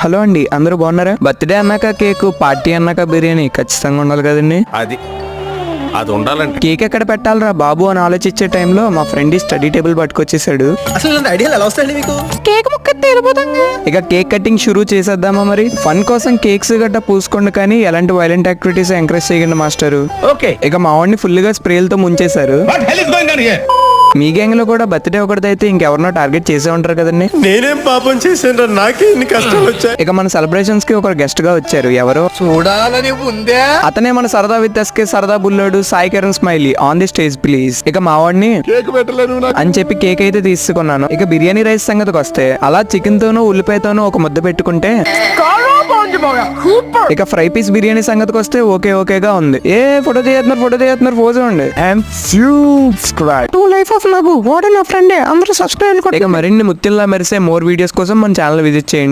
Hello అండి, అందరూ బాగున్నారా? బర్త్డే అన్నాక కేక్, పార్టీ అన్నాక బిర్యానీ ఖచ్చితంగా ఉండాలి కదండి. అది ఉండాలంటే కేక్ ఎక్కడ పెట్టాలరా బాబు అని ఆలోచించే టైంలో మా ఫ్రెండ్ ఈ స్టడీ టేబుల్ పట్టుకొచ్చేసాడు. అసలు ఇలాంటి ఐడియాలు ఎలా వస్తాయండి మీకు? కేక్ ముక్క తేలిపోతాంగా. ఇక కేక్ కటింగ్ షురూ చేసేద్దామా మరి? ఫన్ కోసం కేక్స్ గట్ట పూసుకోండి, కానీ ఎలాంటి వైలెంట్ యాక్టివిటీస్ ఎంకరేజ్ చేయకండి మాస్టరు. ఓకే. ఇక మా వాడిని ఫుల్ గా స్ప్రేలతో ముంచేశారు. What hell is going on here? మీ గ్యాంగ్ లో కూడా బర్త్డే ఒకటిదైతే ఇంకెవరినో టార్గెట్ చేసే ఉంటారు కదండి. నేనేం పాపం చేశాను, నాకే ఇన్ని కష్టాలు వచ్చాయి. ఇక మన సెలబ్రేషన్స్ కి ఒక గెస్ట్ గా వచ్చారు. ఎవరో చూడాలని ఉందే. అతనే మన సరదా విత్ ఎస్కే సరదా Bullodu Sai Kiran smiley on the stage please. ఇక మా వాడిని కేక్ పెట్టలేను అని చెప్పి కేక్ అయితే తీసుకున్నాను. ఇక బిర్యానీ రైస్ సంగతికి వస్తే అలా చికెన్ తోనూ ఉల్లిపాయతోనూ ఒక ముద్ద పెట్టుకుంటే, ఇక ఫ్రై పీస్ బిర్యానీ సంగతికి వస్తే ఓకేగా ఉంది. ఫోటో తీస్తున్నారు పోజు అండి. లైఫ్ ఆఫ్ నాకు వాడు నా ఫ్రెండే. అందరూ సబ్స్క్రైబ్. ఇక మరిన్ని ముత్యంలా మెరిసే మోర్ వీడియోస్ కోసం మన ఛానల్ విజిట్ చేయండి.